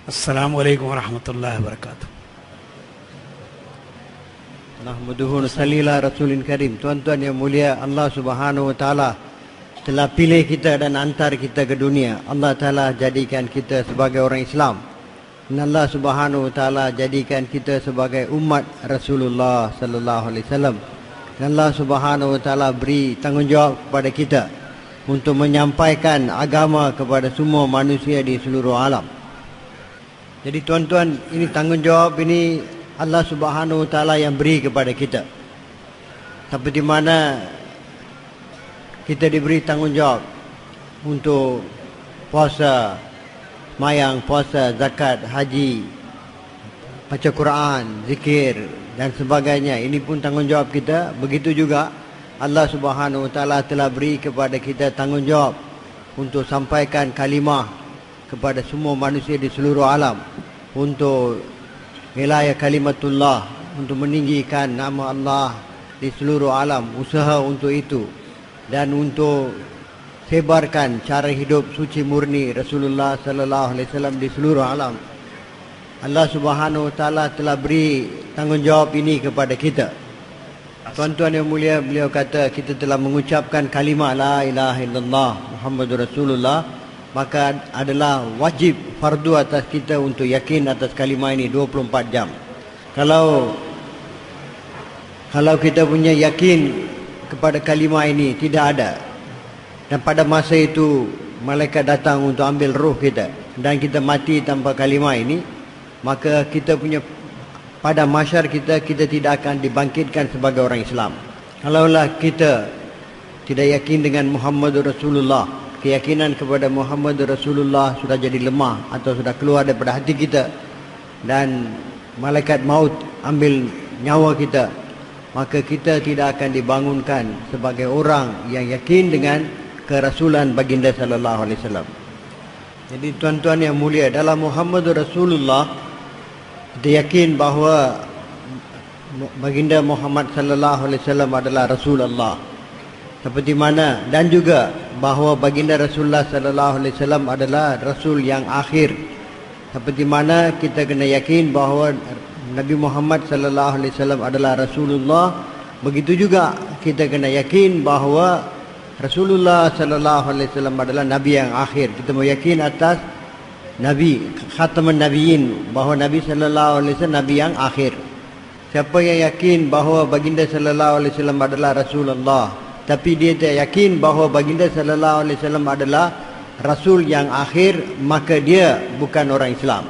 Assalamualaikum warahmatullahi wabarakatuh. Nahmaduhu nusalli ala Rasulin Karim. Tuan-tuan yang mulia, Allah Subhanahu wa taala telah pilih kita dan hantar kita ke dunia. Allah Taala jadikan kita sebagai orang Islam. Dan Allah Subhanahu wa taala jadikan kita sebagai umat Rasulullah sallallahu alaihi wasallam. Dan Allah Subhanahu wa taala beri tanggungjawab kepada kita untuk menyampaikan agama kepada semua manusia di seluruh alam. Jadi tuan-tuan, ini tanggungjawab ini Allah Subhanahu wa taala yang beri kepada kita. Seperti mana kita diberi tanggungjawab untuk puasa, mayang, puasa, zakat, haji, baca Quran, zikir dan sebagainya. Ini pun tanggungjawab kita. Begitu juga Allah Subhanahu wa taala telah beri kepada kita tanggungjawab untuk sampaikan kalimah kepada semua manusia di seluruh alam, untuk wilayah kalimatullah, untuk meninggikan nama Allah di seluruh alam, usaha untuk itu, dan untuk sebarkan cara hidup suci murni Rasulullah sallallahu alaihi wasallam di seluruh alam. Allah Subhanahu wa taala telah beri tanggungjawab ini kepada kita. Tuan-tuan yang mulia, beliau kata kita telah mengucapkan kalimah la ilaha illallah Muhammadur Rasulullah, maka adalah wajib fardu atas kita untuk yakin atas kalimah ini 24 jam. Kalau kita punya yakin kepada kalimah ini tidak ada, dan pada masa itu malaikat datang untuk ambil roh kita dan kita mati tanpa kalimah ini, maka kita punya pada mahsyar kita tidak akan dibangkitkan sebagai orang Islam. Kalaulah kita tidak yakin dengan Muhammadur Rasulullah, keyakinan kepada Muhammad Rasulullah sudah jadi lemah atau sudah keluar daripada hati kita, dan malaikat maut ambil nyawa kita, maka kita tidak akan dibangunkan sebagai orang yang yakin dengan kerasulan baginda sallallahu alaihi wasallam. Jadi tuan-tuan yang mulia, dalam Muhammad Rasulullah kita yakin bahawa baginda Muhammad sallallahu alaihi wasallam adalah Rasulullah. Seperti mana, dan juga bahawa baginda Rasulullah sallallahu alaihi wasallam adalah rasul yang akhir. Seperti mana kita kena yakin bahawa Nabi Muhammad sallallahu alaihi wasallam adalah Rasulullah, begitu juga kita kena yakin bahawa Rasulullah sallallahu alaihi wasallam adalah nabi yang akhir. Kita mau yakin atas nabi khataman nabiyyin, bahawa Nabi sallallahu alaihi wasallam nabi yang akhir. Siapa yang yakin bahawa baginda sallallahu alaihi wasallam adalah Rasulullah, tapi dia tidak yakin bahawa baginda sallallahu alaihi wasallam adalah rasul yang akhir, maka dia bukan orang Islam.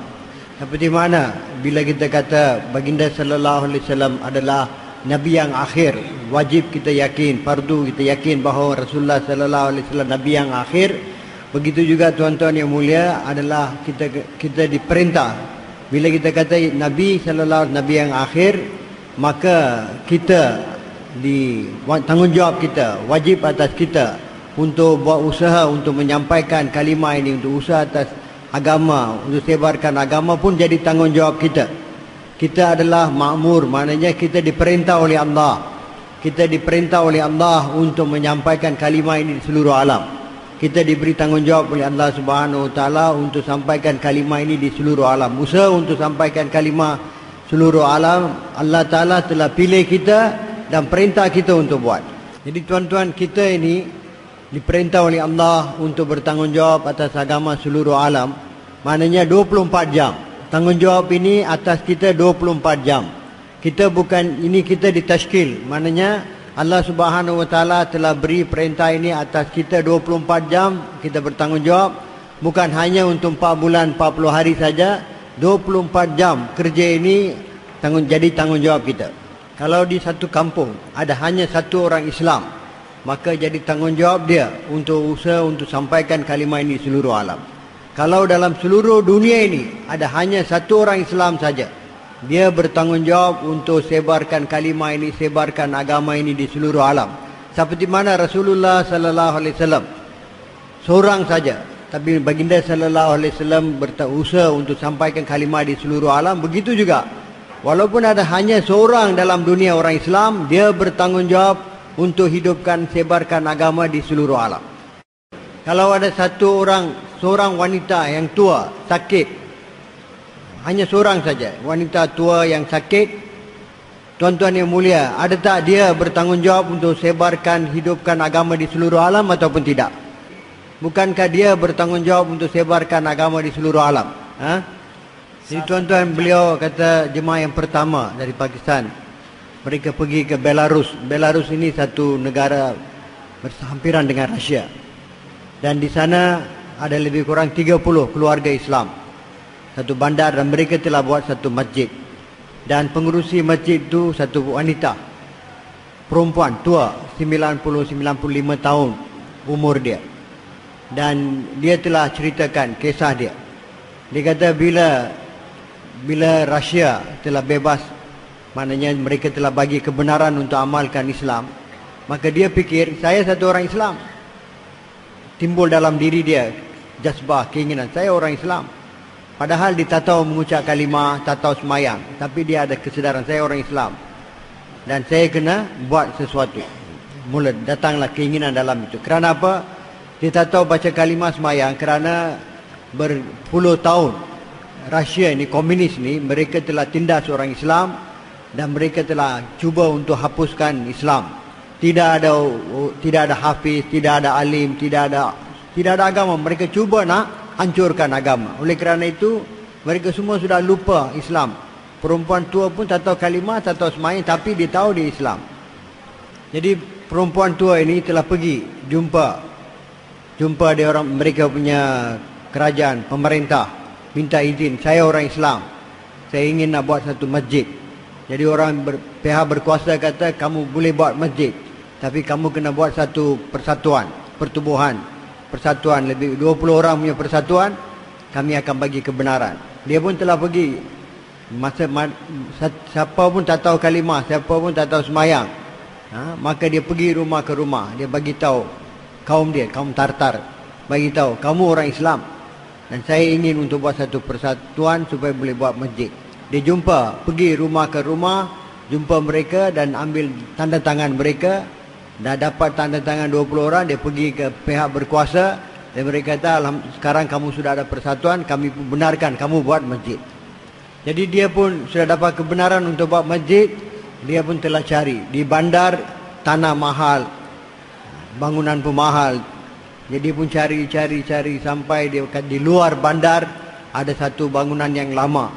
Seperti mana bila kita kata baginda sallallahu alaihi wasallam adalah nabi yang akhir, wajib kita yakin, fardu kita yakin bahawa Rasulullah sallallahu alaihi wasallam nabi yang akhir. Begitu juga tuan-tuan yang mulia, adalah kita diperintah, bila kita kata nabi sallallahu alaihi wasallam nabi yang akhir, maka kita tanggungjawab kita, wajib atas kita untuk buat usaha untuk menyampaikan kalimah ini, untuk usaha atas agama, untuk sebarkan agama pun jadi tanggungjawab kita. Kita adalah makmur, maknanya kita diperintah oleh Allah. Kita diperintah oleh Allah untuk menyampaikan kalimah ini di seluruh alam. Kita diberi tanggungjawab oleh Allah Subhanahu wa taala untuk sampaikan kalimah ini di seluruh alam. Usaha untuk sampaikan kalimah seluruh alam, Allah Taala telah pilih kita dan perintah kita untuk buat. Jadi tuan-tuan, kita ini diperintah oleh Allah untuk bertanggungjawab atas agama seluruh alam. Maknanya 24 jam. Tanggungjawab ini atas kita 24 jam. Kita bukan, ini kita ditashkil. Maknanya Allah Subhanahu wa taala telah beri perintah ini atas kita 24 jam. Kita bertanggungjawab bukan hanya untuk 4 bulan 40 hari saja. 24 jam kerja ini jadi tanggungjawab kita. Kalau di satu kampung ada hanya satu orang Islam, maka jadi tanggungjawab dia untuk usaha untuk sampaikan kalimah ini seluruh alam. Kalau dalam seluruh dunia ini ada hanya satu orang Islam saja, dia bertanggungjawab untuk sebarkan kalimah ini, sebarkan agama ini di seluruh alam. Seperti mana Rasulullah sallallahu alaihi wasallam seorang saja, tapi baginda sallallahu alaihi wasallam berusaha untuk sampaikan kalimah di seluruh alam. Begitu juga, walaupun ada hanya seorang dalam dunia orang Islam, dia bertanggungjawab untuk hidupkan, sebarkan agama di seluruh alam. Kalau ada seorang wanita yang tua, sakit, hanya seorang saja, wanita tua yang sakit. Tuan-tuan yang mulia, ada tak dia bertanggungjawab untuk sebarkan, hidupkan agama di seluruh alam ataupun tidak? Bukankah dia bertanggungjawab untuk sebarkan agama di seluruh alam? Jadi tuan-tuan, beliau kata jemaah yang pertama dari Pakistan, mereka pergi ke Belarus. Belarus ini satu negara berhampiran dengan Rusia. Dan di sana ada lebih kurang 30 keluarga Islam. Satu bandar, dan mereka telah buat satu masjid. Dan pengurusi masjid itu satu wanita, perempuan tua, 90-95 tahun umur dia. Dan dia telah ceritakan kisah dia. Dia kata bila Rusia telah bebas, maknanya mereka telah bagi kebenaran untuk amalkan Islam, maka dia fikir, saya satu orang Islam. Timbul dalam diri dia jazbah, keinginan, saya orang Islam. Padahal dia tak tahu mengucap kalimah, tak tahu semayang, tapi dia ada kesedaran, saya orang Islam dan saya kena buat sesuatu. Mula datanglah keinginan dalam itu. Kerana apa? Dia tak tahu baca kalimah, semayang, kerana berpuluh tahun Rusia ini, komunis ni, mereka telah tindas orang Islam dan mereka telah cuba untuk hapuskan Islam. Tidak ada hafiz, tidak ada alim, tidak ada agama. Mereka cuba nak hancurkan agama. Oleh kerana itu, mereka semua sudah lupa Islam. Perempuan tua pun tak tahu kalimah, tak tahu semayang, tapi dia tahu dia Islam. Jadi perempuan tua ini telah pergi jumpa dia orang, mereka punya kerajaan, pemerintah, minta izin, saya orang Islam, saya ingin nak buat satu masjid. Jadi pihak berkuasa kata, kamu boleh buat masjid, tapi kamu kena buat satu persatuan, persatuan, lebih 20 orang punya persatuan, kami akan bagi kebenaran. Dia pun telah pergi. Siapa pun tak tahu kalimah, siapa pun tak tahu semayang, maka dia pergi rumah ke rumah. Dia bagi tahu kaum dia, kaum Tartar, bagi tahu, kamu orang Islam dan saya ingin untuk buat satu persatuan supaya boleh buat masjid. Dia pergi rumah ke rumah, jumpa mereka dan ambil tanda tangan mereka. Dah dapat tanda tangan 20 orang, dia pergi ke pihak berkuasa dan mereka kata, sekarang kamu sudah ada persatuan, kami pun benarkan kamu buat masjid. Jadi dia pun sudah dapat kebenaran untuk buat masjid. Dia pun telah cari di bandar, tanah mahal, bangunan pun mahal. Jadi dia pun cari sampai dia di luar bandar ada satu bangunan yang lama,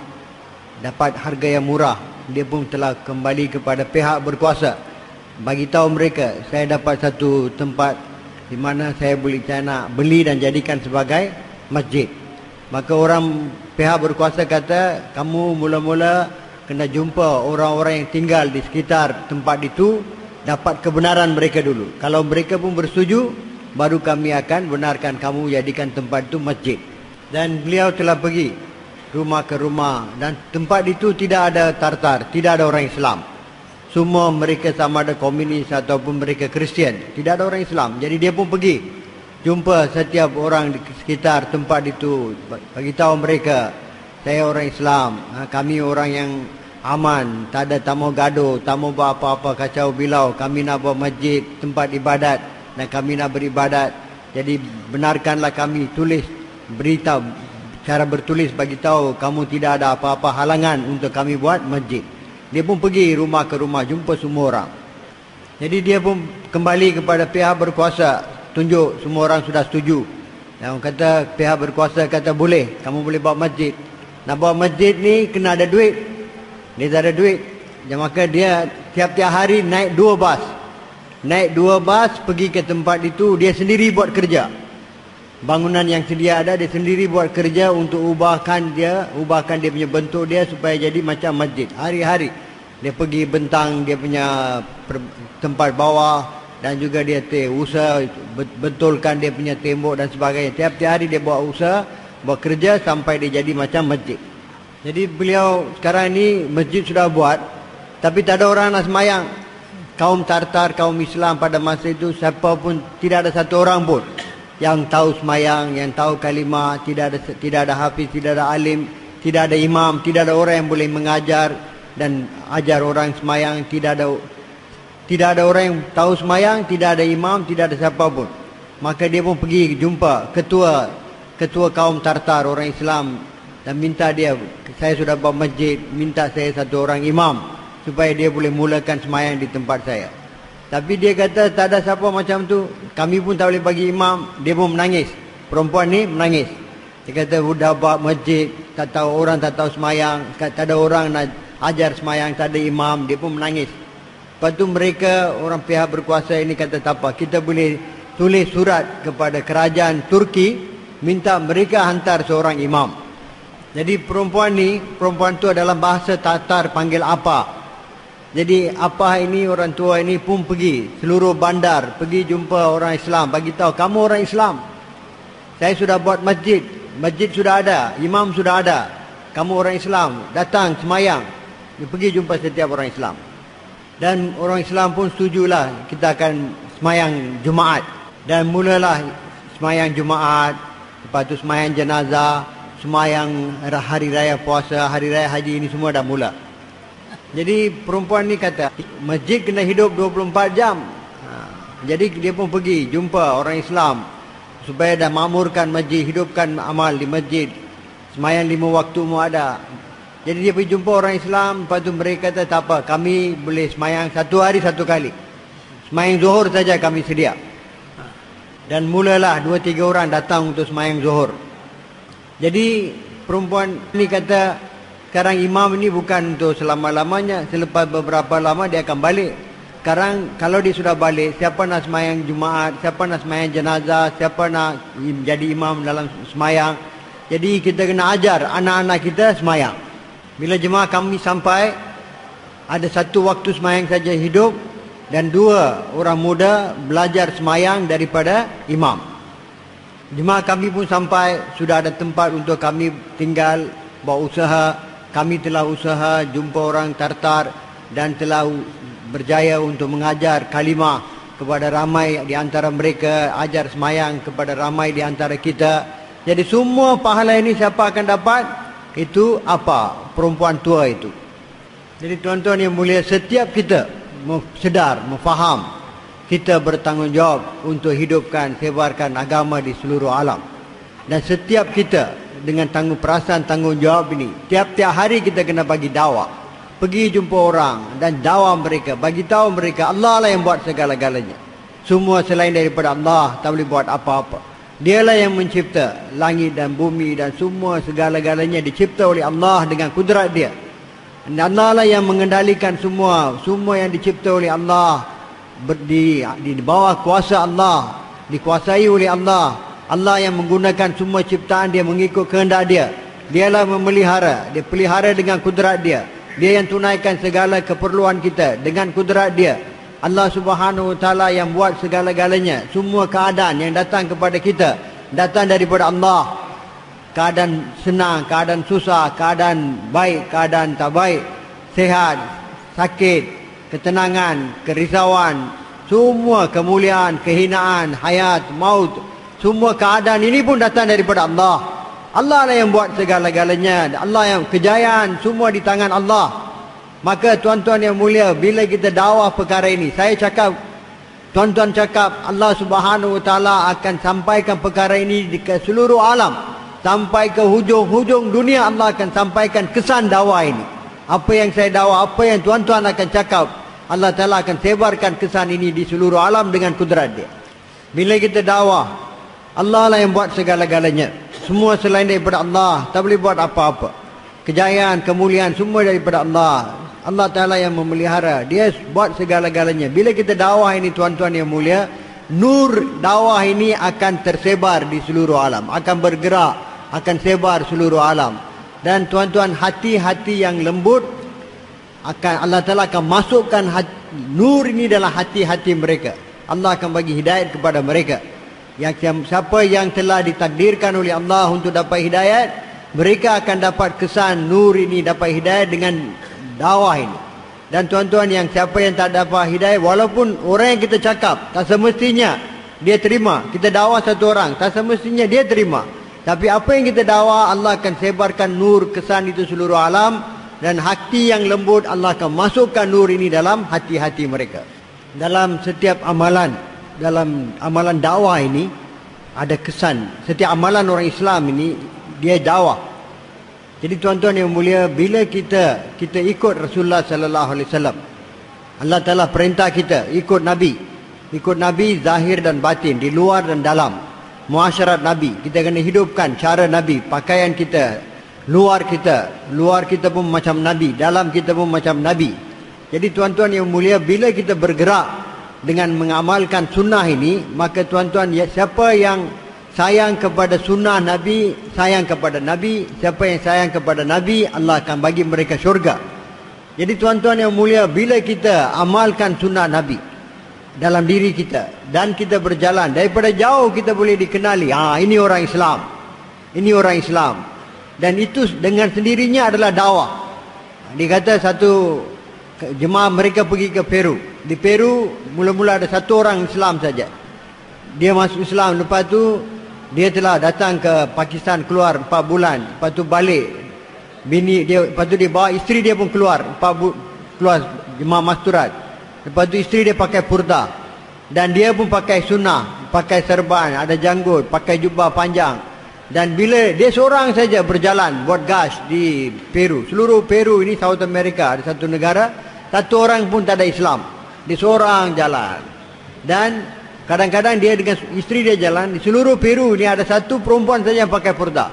dapat harga yang murah. Dia pun telah kembali kepada pihak berkuasa, bagi tahu mereka, saya dapat satu tempat di mana saya nak beli dan jadikan sebagai masjid. Maka pihak berkuasa kata, kamu mula-mula kena jumpa orang-orang yang tinggal di sekitar tempat itu, dapat kebenaran mereka dulu. Kalau mereka pun bersetuju, baru kami akan benarkan kamu jadikan tempat itu masjid. Dan beliau telah pergi rumah ke rumah, dan tempat itu tidak ada Tartar, tidak ada orang Islam. Semua mereka sama ada komunis ataupun mereka Kristian, tidak ada orang Islam. Jadi dia pun pergi jumpa setiap orang di sekitar tempat itu, bagi tahu mereka, saya orang Islam, kami orang yang aman, tak ada tak mau gaduh, tak mau buat apa-apa kacau bilau, kami nak buat masjid, tempat ibadat dan kami nak beribadat. Jadi benarkanlah kami, tulis, beritahu, cara bertulis bagi tahu kamu tidak ada apa-apa halangan untuk kami buat masjid. Dia pun pergi rumah ke rumah, jumpa semua orang. Jadi dia pun kembali kepada pihak berkuasa, tunjuk semua orang sudah setuju. Dan kata pihak berkuasa kata boleh, kamu boleh buat masjid. Nak buat masjid ni kena ada duit. Dia tak ada duit. Dan maka dia tiap-tiap hari naik 2 bas. Naik 2 bas pergi ke tempat itu, dia sendiri buat kerja. Bangunan yang sedia ada, dia sendiri buat kerja untuk ubahkan dia punya bentuk dia supaya jadi macam masjid. Hari-hari dia pergi bentang dia punya tempat bawah, dan juga dia usaha betulkan dia punya tembok dan sebagainya. Tiap-tiap hari dia buat usaha, buat kerja sampai dia jadi macam masjid. Jadi beliau sekarang ni masjid sudah buat, tapi tak ada orang nak semayang. Kaum Tartar, kaum Islam pada masa itu, siapa pun, tidak ada satu orang pun yang tahu semayang, yang tahu kalimah. Tidak ada hafiz, tidak ada alim, tidak ada imam, tidak ada orang yang boleh mengajar dan ajar orang semayang. Tidak ada orang yang tahu semayang, tidak ada imam, tidak ada siapa pun. Maka dia pun pergi jumpa ketua kaum Tartar, orang Islam dan minta dia, saya sudah buat masjid, minta saya satu orang imam supaya dia boleh mulakan semayang di tempat saya. Tapi dia kata tak ada siapa macam tu, kami pun tak boleh bagi imam. Dia pun menangis, perempuan ni menangis. Dia kata sudah buat masjid, tak tahu orang, tak tahu semayang, tak ada orang nak ajar semayang, tak ada imam. Dia pun menangis. Lepas tu mereka, orang pihak berkuasa ini kata tak apa, kita boleh tulis surat kepada kerajaan Turki, minta mereka hantar seorang imam. Jadi perempuan tu dalam bahasa Tatar panggil apa. Jadi apa ini, orang tua ini pun pergi seluruh bandar, pergi jumpa orang Islam, bagi tahu kamu orang Islam. Saya sudah buat masjid, masjid sudah ada, imam sudah ada. Kamu orang Islam, datang semayang. Dia pergi jumpa setiap orang Islam. Dan orang Islam pun setujulah kita akan semayang Jumaat. Dan mulalah semayang Jumaat, lepas tu semayang jenazah, semayang hari raya puasa, hari raya haji, ini semua dah mula. Jadi perempuan ni kata, masjid kena hidup 24 jam. Jadi dia pun pergi jumpa orang Islam supaya dah makmurkan masjid, hidupkan amal di masjid. Semayang 5 waktu mu ada. Jadi dia pergi jumpa orang Islam, lepas tu mereka kata tak apa, kami boleh semayang 1 hari 1 kali. Semayang zuhur saja kami sedia. Dan mulalah 2-3 orang datang untuk semayang zuhur. Jadi perempuan ni kata, sekarang imam ini bukan untuk selama-lamanya, selepas beberapa lama dia akan balik. Sekarang kalau dia sudah balik, siapa nak semayang Jumaat, siapa nak semayang jenazah, siapa nak jadi imam dalam semayang. Jadi kita kena ajar anak-anak kita semayang. Bila jemaah kami sampai, ada 1 waktu semayang saja hidup, dan 2 orang muda belajar semayang daripada imam. Jemaah kami pun sampai, sudah ada tempat untuk kami tinggal, buat usaha. Kami telah usaha jumpa orang Tartar dan telah berjaya untuk mengajar kalimah kepada ramai di antara mereka, ajar semayang kepada ramai di antara kita. Jadi semua pahala ini siapa akan dapat? Itu apa? Perempuan tua itu. Jadi tuan-tuan yang mulia, setiap kita sedar, memfaham, kita bertanggungjawab untuk hidupkan, sebarkan agama di seluruh alam. Dan setiap kita dengan perasaan tanggungjawab ini, tiap-tiap hari kita kena bagi dakwah, pergi jumpa orang dan dakwah mereka, bagi tahu mereka Allah lah yang buat segala-galanya. Semua selain daripada Allah tak boleh buat apa-apa. Dialah yang mencipta langit dan bumi dan semua segala-galanya dicipta oleh Allah dengan kudrat dia. Dan Allah lah yang mengendalikan semua yang dicipta oleh Allah di bawah kuasa Allah, dikuasai oleh Allah. Allah yang menggunakan semua ciptaan dia mengikut kehendak dia. Dialah memelihara, dia pelihara dengan kudrat dia. Dia yang tunaikan segala keperluan kita dengan kudrat dia. Allah Subhanahu Wa Taala yang buat segala-galanya. Semua keadaan yang datang kepada kita datang daripada Allah. Keadaan senang, keadaan susah, keadaan baik, keadaan tak baik, sehat, sakit, ketenangan, kerisauan, semua kemuliaan, kehinaan, hayat, maut, semua keadaan ini pun datang daripada Allah. Allah lah yang buat segala-galanya. Allah yang kejayaan semua di tangan Allah. Maka tuan-tuan yang mulia, bila kita dakwah perkara ini, saya cakap, tuan-tuan cakap, Allah Subhanahu Wa Taala akan sampaikan perkara ini ke seluruh alam. Sampai ke hujung-hujung dunia Allah akan sampaikan kesan dakwah ini. Apa yang saya dakwah, apa yang tuan-tuan akan cakap, Allah Ta'ala akan sebarkan kesan ini di seluruh alam dengan kudrat dia. Bila kita dakwah, Allah lah yang buat segala-galanya. Semua selain daripada Allah tak boleh buat apa-apa. Kejayaan, kemuliaan semua daripada Allah. Allah Ta'ala yang memelihara. Dia buat segala-galanya. Bila kita dakwah ini tuan-tuan yang mulia, nur dakwah ini akan tersebar di seluruh alam. Akan bergerak, akan sebar seluruh alam. Dan tuan-tuan, hati-hati yang lembut, Allah Ta'ala akan masukkan nur ini dalam hati-hati mereka. Allah akan bagi hidayat kepada mereka. Siapa yang telah ditakdirkan oleh Allah untuk dapat hidayat, mereka akan dapat kesan nur ini, dapat hidayat dengan dakwah ini. Dan tuan-tuan, yang siapa yang tak dapat hidayat, walaupun orang yang kita cakap, tak semestinya dia terima. Kita dakwah satu orang, tak semestinya dia terima. Tapi apa yang kita dakwah, Allah akan sebarkan nur kesan itu seluruh alam. Dan hati yang lembut, Allah akan masukkan nur ini dalam hati-hati mereka. Dalam setiap amalan, dalam amalan dakwah ini ada kesan. Setiap amalan orang Islam ini dia dakwah. Jadi tuan-tuan yang mulia, bila kita ikut Rasulullah sallallahu alaihi wasallam, Allah Taala perintah kita ikut Nabi. Ikut Nabi zahir dan batin, di luar dan dalam. Muasyarat Nabi, kita kena hidupkan cara Nabi, pakaian kita, luar kita pun macam Nabi, dalam kita pun macam Nabi. Jadi tuan-tuan yang mulia, bila kita bergerak dengan mengamalkan sunnah ini, maka tuan-tuan, siapa yang sayang kepada sunnah Nabi, sayang kepada Nabi. Siapa yang sayang kepada Nabi, Allah akan bagi mereka syurga. Jadi tuan-tuan yang mulia, bila kita amalkan sunnah Nabi dalam diri kita, dan kita berjalan, daripada jauh kita boleh dikenali, ini orang Islam, ini orang Islam. Dan itu dengan sendirinya adalah dakwah. Dia kata satu jemaah mereka pergi ke Peru. Di Peru mula-mula ada satu orang Islam saja. Dia masuk Islam, lepas tu dia telah datang ke Pakistan, keluar 4 bulan, lepas tu balik. Bini dia, lepas tu dia bawa isteri dia pun keluar, keluar jemaah masturat. Lepas tu isteri dia pakai purda, dan dia pun pakai sunnah, pakai serban, ada janggut, pakai jubah panjang. Dan bila dia seorang saja berjalan buat gas di Peru, seluruh Peru ini South America, ada satu negara, satu orang pun tak ada Islam. Dia seorang jalan. Dan kadang-kadang dia dengan isteri dia jalan, di seluruh Peru ini ada satu perempuan saja yang pakai purda.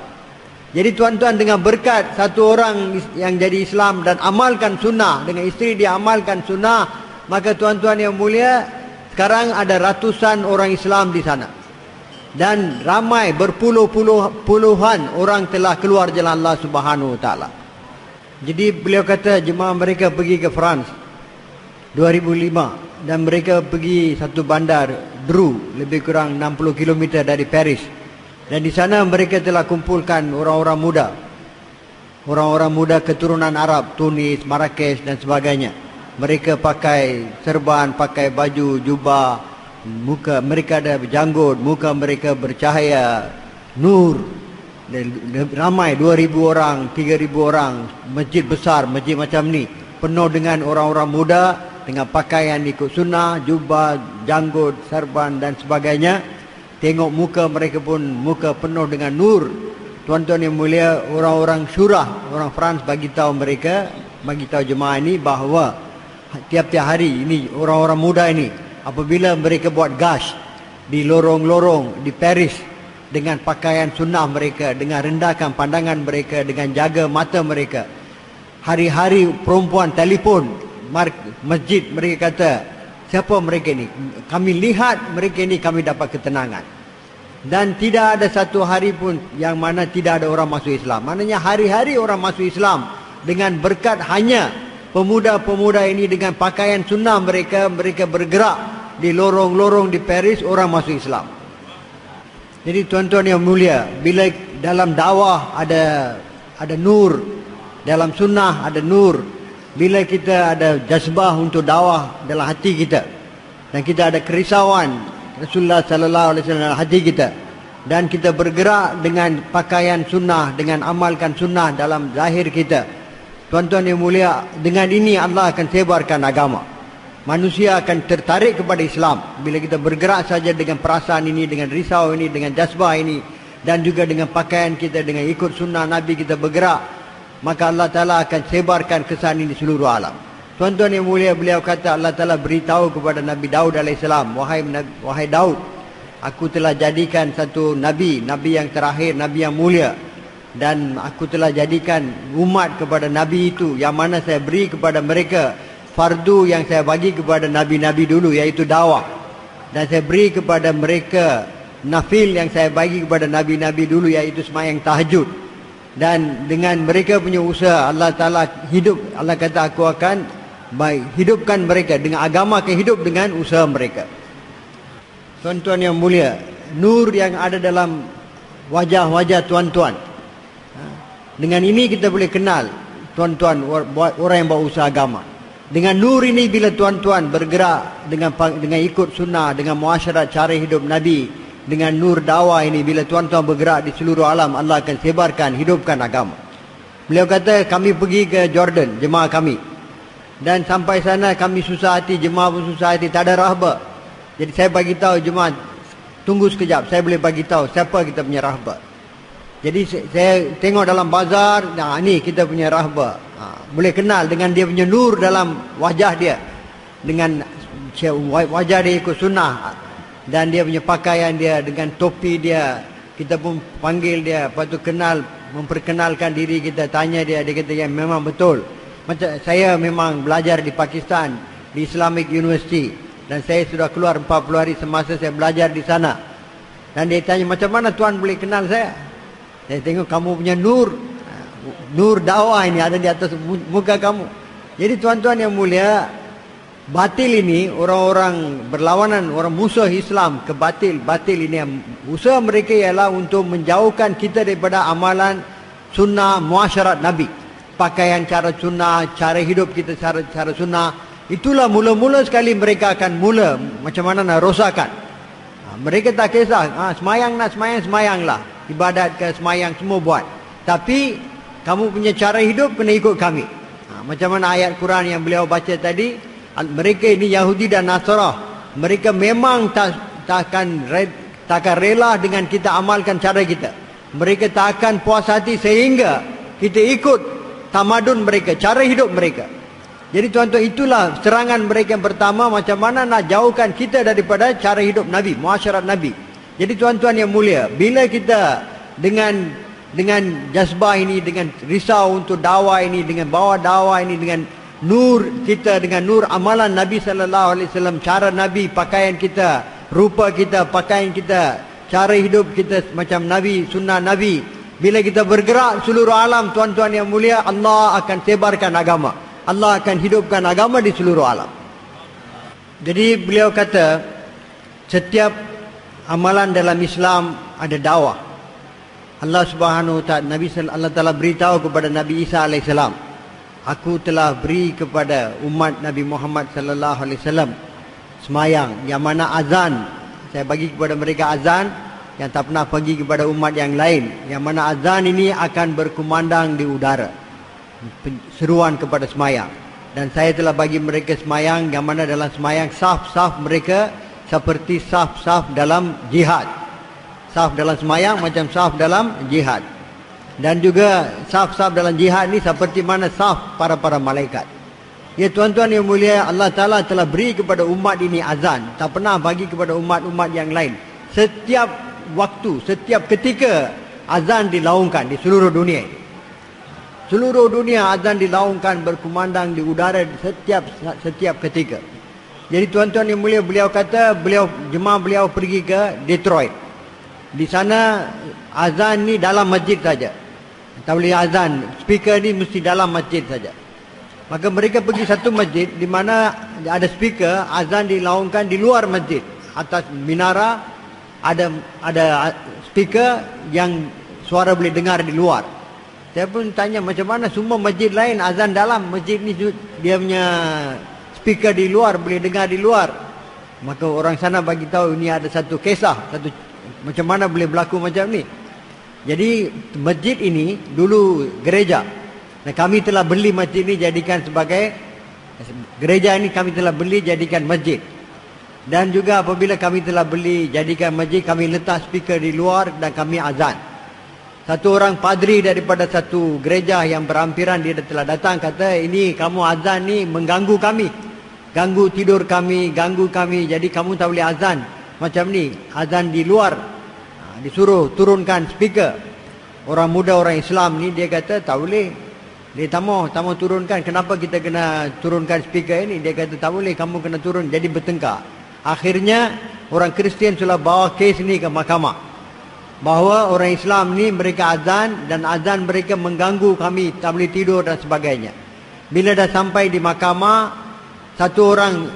Jadi tuan-tuan, dengan berkat satu orang yang jadi Islam dan amalkan sunnah, dengan isteri dia amalkan sunnah, maka tuan-tuan yang mulia, sekarang ada ratusan orang Islam di sana. Dan ramai, berpuluh-puluhan orang telah keluar jalan Allah Subhanahu Wa Taala. Jadi beliau kata jemaah mereka pergi ke France 2005, dan mereka pergi satu bandar Dreux, lebih kurang 60 km dari Paris. Dan di sana mereka telah kumpulkan orang-orang muda, orang-orang muda keturunan Arab, Tunis, Marrakesh dan sebagainya. Mereka pakai serban, pakai baju, jubah, muka mereka ada berjanggut, muka mereka bercahaya nur. Ramai 2,000 orang, 3,000 orang. Masjid besar, masjid macam ni, penuh dengan orang-orang muda dengan pakaian ikut sunnah, jubah, janggut, serban dan sebagainya. Tengok muka mereka pun muka penuh dengan nur. Tuan-tuan yang mulia, orang-orang syurah, orang France bagi tahu mereka, bagi tahu jemaah ini bahawa tiap-tiap hari ini orang-orang muda ini, apabila mereka buat gas di lorong-lorong di Paris dengan pakaian sunnah mereka, dengan rendahkan pandangan mereka, dengan jaga mata mereka, hari-hari perempuan telefon masjid, mereka kata, siapa mereka ni? Kami lihat mereka ni, kami dapat ketenangan. Dan tidak ada satu hari pun yang mana tidak ada orang masuk Islam. Maknanya hari-hari orang masuk Islam dengan berkat hanya pemuda-pemuda ini dengan pakaian sunnah mereka, mereka bergerak di lorong-lorong di Paris, orang masuk Islam. Jadi tuan-tuan yang mulia, bila dalam dakwah ada nur, dalam sunnah ada nur, bila kita ada jazbah untuk dakwah dalam hati kita, dan kita ada kerisauan Rasulullah sallallahu alaihi wasallam dalam hati kita, dan kita bergerak dengan pakaian sunnah, dengan amalkan sunnah dalam zahir kita, tuan-tuan yang mulia, dengan ini Allah akan sebarkan agama. Manusia akan tertarik kepada Islam bila kita bergerak saja dengan perasaan ini, dengan risau ini, dengan jazbah ini, dan juga dengan pakaian kita, dengan ikut sunnah Nabi kita bergerak, maka Allah Ta'ala akan sebarkan kesan ini di seluruh alam. Tuan-tuan yang mulia, beliau kata, Allah Ta'ala beritahu kepada Nabi Daud AS, wahai Daud, aku telah jadikan satu Nabi yang terakhir, Nabi yang mulia, dan aku telah jadikan umat kepada Nabi itu, yang mana saya beri kepada mereka fardu yang saya bagi kepada Nabi-Nabi dulu, iaitu dakwah. Dan saya beri kepada mereka nafil yang saya bagi kepada Nabi-Nabi dulu, iaitu sembahyang tahajud. Dan dengan mereka punya usaha, Allah Ta'ala hidup, Allah kata, aku akan hidupkan mereka dengan agama, akan hidup dengan usaha mereka. Tuan-tuan yang mulia, nur yang ada dalam wajah-wajah tuan-tuan, dengan ini kita boleh kenal tuan-tuan orang yang buat usaha agama. Dengan nur ini, bila tuan-tuan bergerak dengan ikut sunnah, dengan muasyarat cara hidup Nabi, dengan nur dakwah ini, bila tuan-tuan bergerak di seluruh alam, Allah akan sebarkan, hidupkan agama. Beliau kata, kami pergi ke Jordan, jemaah kami, dan sampai sana kami susah hati, jemaah pun susah hati, tak ada rahbar. Jadi saya bagi tahu jemaah, tunggu sekejap, saya boleh bagi tahu siapa kita punya rahbar. Jadi saya tengok dalam bazar, nah ni kita punya rahbar. Boleh kenal dengan dia punya nur dalam wajah dia. Dengan wajah dia ikut sunnah. Dan dia punya pakaian dia, dengan topi dia. Kita pun panggil dia, lepas tu kenal, memperkenalkan diri kita, tanya dia, dia kata yang memang betul. Macam saya memang belajar di Pakistan, di Islamic University. Dan saya sudah keluar 40 hari semasa saya belajar di sana. Dan dia tanya, macam mana Tuan boleh kenal saya? Saya tengok kamu punya nur. Nur dakwah ini ada di atas muka kamu. Jadi tuan-tuan yang mulia, batil ini, orang-orang berlawanan, orang musuh Islam ke batil ini, usaha mereka ialah untuk menjauhkan kita daripada amalan sunnah muasyarat Nabi. Pakaian cara sunnah, cara hidup kita cara sunnah. Itulah mula-mula sekali mereka akan mula macam mana nak rosakkan. Mereka tak kisah, semayang nak semayanglah. Ibadat ke semayang semua buat. Tapi kamu punya cara hidup kena ikut kami. Macam mana ayat Quran yang beliau baca tadi, mereka ini Yahudi dan Nasrani, mereka memang takkan rela dengan kita amalkan cara kita. Mereka tak akan puas hati sehingga kita ikut tamadun mereka, cara hidup mereka. Jadi tuan-tuan, itulah serangan mereka yang pertama, macam mana nak jauhkan kita daripada cara hidup Nabi, muasyarat Nabi. Jadi tuan-tuan yang mulia, bila kita dengan jazbah ini, dengan risau untuk dakwah ini, dengan bawa dakwah ini, dengan nur kita, dengan nur amalan Nabi sallallahu alaihi wasallam, cara Nabi, pakaian kita, rupa kita, pakaian kita, cara hidup kita macam Nabi, sunnah Nabi. Bila kita bergerak seluruh alam, tuan-tuan yang mulia, Allah akan sebarkan agama. Allah akan hidupkan agama di seluruh alam. Jadi beliau kata, setiap amalan dalam Islam ada dakwah. Allah Subhanahu wa taala, Allah Taala beritahu kepada Nabi Isa alaihissalam, aku telah beri kepada umat Nabi Muhammad sallallahu alaihi wasallam semayang, yang mana azan saya bagi kepada mereka, azan yang tak pernah bagi kepada umat yang lain, yang mana azan ini akan berkumandang di udara, seruan kepada semayang. Dan saya telah bagi mereka semayang, yang mana dalam semayang saf-saf mereka seperti saf-saf dalam jihad. Saf dalam semayang macam saf dalam jihad. Dan juga saf-saf dalam jihad ni seperti mana saf para malaikat. Ya tuan-tuan yang mulia, Allah Ta'ala telah beri kepada umat ini azan, tak pernah bagi kepada umat-umat yang lain. Setiap waktu, setiap ketika azan dilaungkan di seluruh dunia. Seluruh dunia azan dilaungkan, berkumandang di udara setiap ketika. Jadi tuan-tuan yang mulia, beliau kata, jemaah beliau pergi ke Detroit. Di sana azan ni dalam masjid saja. Tak boleh azan, speaker ni mesti dalam masjid saja. Maka mereka pergi satu masjid di mana ada speaker, azan dilaungkan di luar masjid. Atas minara ada speaker yang suara boleh dengar di luar. Saya pun tanya, macam mana semua masjid lain azan dalam, masjid ni dia punya speaker di luar, boleh dengar di luar. Maka orang sana bagi tahu ini ada satu kisah, macam mana boleh berlaku macam ni. Jadi masjid ini dulu gereja. Dan kami telah beli masjid ini jadikan sebagai gereja ini, kami telah beli jadikan masjid. Dan juga apabila kami telah beli jadikan masjid, kami letak speaker di luar dan kami azan. Satu orang padri daripada satu gereja yang berampiran, dia telah datang, kata, ini kamu azan ni mengganggu kami, ganggu tidur kami, ganggu kami. Jadi kamu tak boleh azan macam ni, azan di luar. Disuruh turunkan speaker. Orang muda, orang Islam ni, dia kata tak boleh. Dia tak mau turunkan. Kenapa kita kena turunkan speaker ini? Dia kata tak boleh, kamu kena turun. Jadi bertengkar. Akhirnya orang Kristian sudah bawa kes ni ke mahkamah, bahawa orang Islam ni mereka azan, dan azan mereka mengganggu kami, tak boleh tidur dan sebagainya. Bila dah sampai di mahkamah, satu orang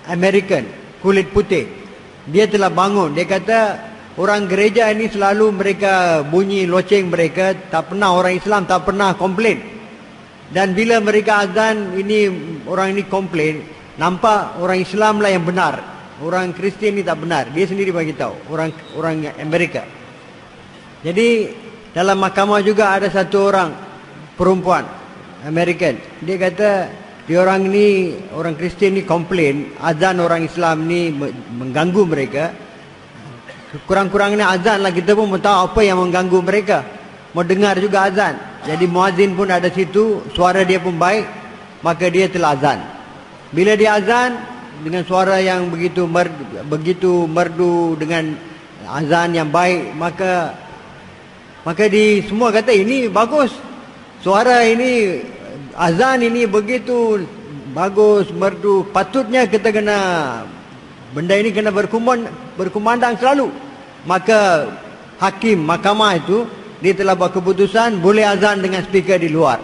American kulit putih, dia telah bangun. Dia kata orang gereja ini selalu mereka bunyi loceng mereka, tak pernah orang Islam tak pernah komplain. Dan bila mereka azan ini, orang ini komplain, nampak orang Islam lah yang benar, orang Kristian ini tak benar. Dia sendiri bagi tahu, orang Amerika. Jadi dalam mahkamah juga ada satu orang perempuan American. Dia kata dia orang ni, orang Kristian ni komplain azan orang Islam ni mengganggu mereka. Kurang-kurangnya azan lah, kita pun tahu apa yang mengganggu mereka. mau dengar juga azan. Jadi muazzin pun ada situ, suara dia pun baik, maka dia telah azan. Bila dia azan dengan suara yang begitu merdu dengan azan yang baik, maka di semua kata ini bagus. Suara ini, azan ini begitu bagus, merdu. Patutnya kita kena, benda ini kena berkumandang selalu. Maka hakim mahkamah itu, dia telah buat keputusan boleh azan dengan speaker di luar.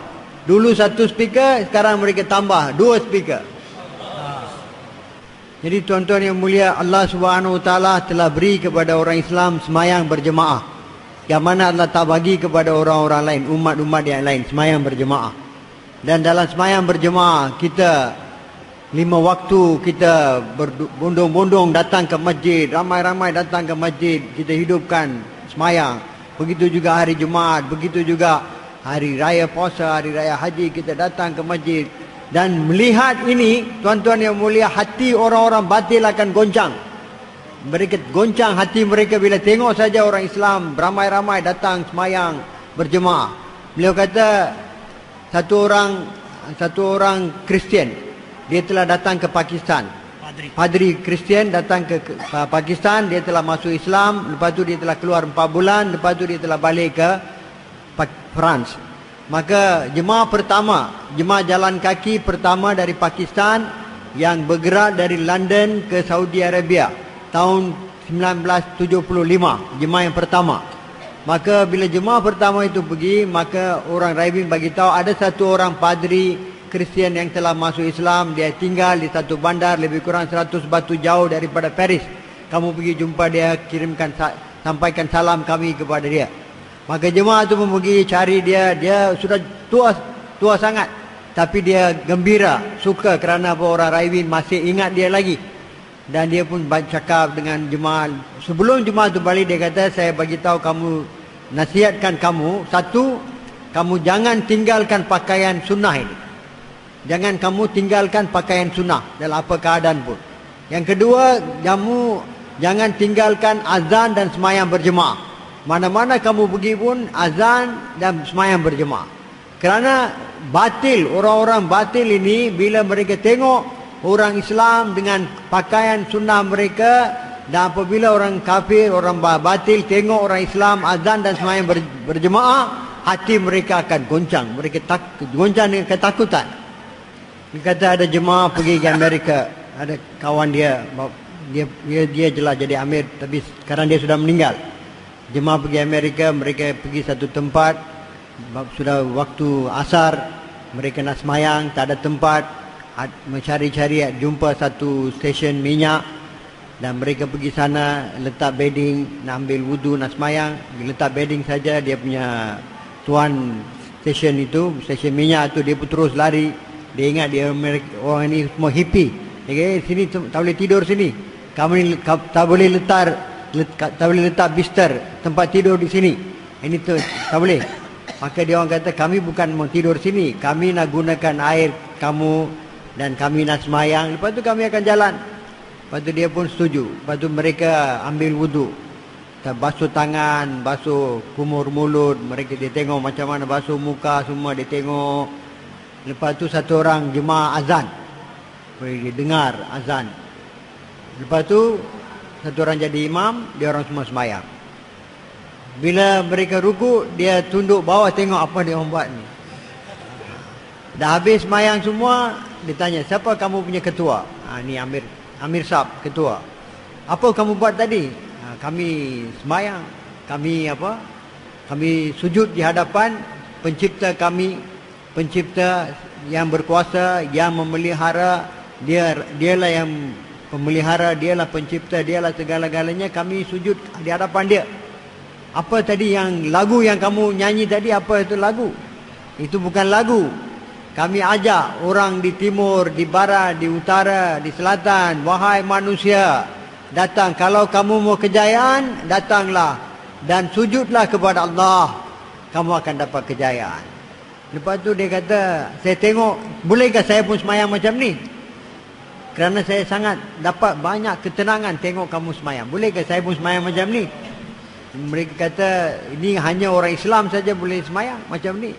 Dulu 1 speaker, sekarang mereka tambah 2 speaker. Jadi tuan-tuan yang mulia, Allah Subhanahu Wa Taala telah beri kepada orang Islam semayang berjemaah, yang mana Allah tak bagi kepada orang-orang lain, umat-umat yang lain, semayang berjemaah. Dan dalam semayang berjemaah, kita 5 waktu kita berbondong-bondong datang ke masjid, ramai-ramai datang ke masjid, kita hidupkan semayang. Begitu juga hari Jumaat, begitu juga hari raya puasa, hari raya haji, kita datang ke masjid. Dan melihat ini, tuan-tuan yang mulia, hati orang-orang batil akan goncang. Mereka goncang hati mereka bila tengok saja orang Islam ramai-ramai datang semayang berjemaah. Beliau kata satu orang Kristian, dia telah datang ke Pakistan. Padri Kristian datang ke Pakistan, dia telah masuk Islam, lepas tu dia telah keluar 4 bulan, lepas tu dia telah balik ke France. Maka jemaah jalan kaki pertama dari Pakistan yang bergerak dari London ke Saudi Arabia tahun 1975, jemaah yang pertama. Maka bila jemaah pertama itu pergi, maka orang Raibin bagi tahu ada satu orang padri Kristian yang telah masuk Islam, dia tinggal di satu bandar lebih kurang 100 batu jauh daripada Paris. Kamu pergi jumpa dia, sampaikan salam kami kepada dia. Maka jemaah itu pergi cari dia. Dia sudah tua sangat, tapi dia gembira, suka kerana orang Raibin masih ingat dia lagi. Dan dia pun cakap dengan jemaah. Sebelum jemaah itu balik, dia kata, saya bagi tahu kamu, nasihatkan kamu, satu, kamu jangan tinggalkan pakaian sunnah ini. Jangan kamu tinggalkan pakaian sunnah dalam apa keadaan pun. Yang kedua, kamu jangan tinggalkan azan dan semayang berjemaah. Mana-mana kamu pergi pun azan dan semayang berjemaah. Kerana batil, orang-orang batil ini bila mereka tengok orang Islam dengan pakaian sunnah mereka, dan apabila orang kafir, orang batil tengok orang Islam azan dan semayang berjemaah, hati mereka akan goncang. Mereka goncang dengan ketakutan. Dia kata ada jemaah pergi ke Amerika, ada kawan dia jelas jadi amir, tapi sekarang dia sudah meninggal. Jemaah pergi Amerika, mereka pergi satu tempat, sudah waktu asar, mereka nak semayang, tak ada tempat, mencari-cari, jumpa satu stesen minyak, dan mereka pergi sana, letak bedding, nak ambil wudu, nak semayang, letak bedding saja, dia punya tuan stesen minyak tu, dia pun terus lari. Dia ingat dia orang ini semua hippie. Dia kata, sini tak boleh tidur sini. Kamu ni tak boleh letak bister, tempat tidur di sini. Ini tu tak boleh. Maka dia orang kata, kami bukan mau tidur sini. Kami nak gunakan air kamu dan kami nak semayang. Lepas tu kami akan jalan. Lepas tu dia pun setuju. Lepas tu mereka ambil wudu. Basuh tangan, basuh kumur mulut. Dia tengok macam mana basuh muka semua, dia tengok. Lepas tu satu orang jemaah azan, dia dengar azan. Lepas tu satu orang jadi imam, dia orang semua semayang. Bila mereka ruku, dia tunduk bawah tengok apa dia orang buat ni. Dah habis semayang semua, dia tanya, siapa kamu punya ketua? Ni Amir Sab, ketua. Apa kamu buat tadi? Kami semayang, kami sujud di hadapan pencipta kami, pencipta yang berkuasa, yang memelihara. Dialah yang pemelihara, dialah pencipta, dialah segala-galanya. Kami sujud di hadapan dia. Apa tadi yang lagu yang kamu nyanyi tadi, apa itu lagu? Itu bukan lagu. Kami ajak orang di timur, di barat, di utara, di selatan, wahai manusia, datang. Kalau kamu mau kejayaan, datanglah dan sujudlah kepada Allah, kamu akan dapat kejayaan. Lepas tu dia kata, saya tengok, bolehkah saya pun semayang macam ni? Kerana saya sangat dapat banyak ketenangan tengok kamu semayang. Bolehkah saya pun semayang macam ni? Mereka kata ini hanya orang Islam saja boleh semayang macam ni.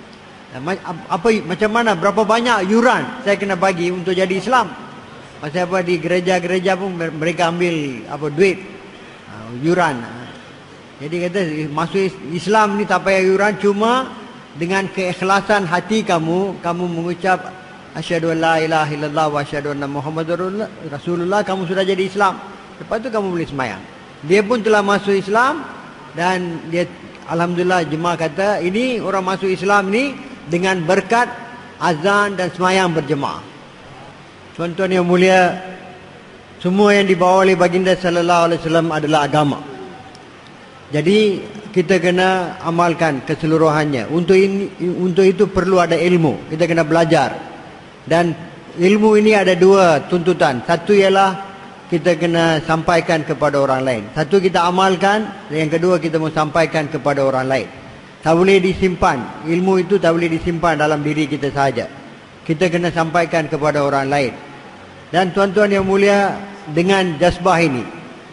Macam mana, berapa banyak yuran saya kena bagi untuk jadi Islam? Pasal apa, di gereja-gereja pun mereka ambil duit yuran. Jadi kata masuk Islam ni tak payah yuran, cuma dengan keikhlasan hati kamu mengucap asyhadu an la ilaha illallah wa asyhadu anna muhammadar rasulullah, kamu sudah jadi Islam. Lepas tu kamu boleh semayang. Dia pun telah masuk Islam, dan dia alhamdulillah jemaah kata ini orang masuk Islam ni dengan berkat azan dan semayang berjemaah. Tuan-tuan yang mulia, semua yang dibawa oleh baginda sallallahu alaihi wasallam adalah agama. Jadi kita kena amalkan keseluruhannya. Untuk itu perlu ada ilmu. Kita kena belajar. Dan ilmu ini ada dua tuntutan. Satu ialah kita kena sampaikan kepada orang lain. Satu kita amalkan, yang kedua kita mau sampaikan kepada orang lain. Tak boleh disimpan. Ilmu itu tak boleh disimpan dalam diri kita sahaja. Kita kena sampaikan kepada orang lain. Dan tuan-tuan yang mulia, dengan jazbah ini,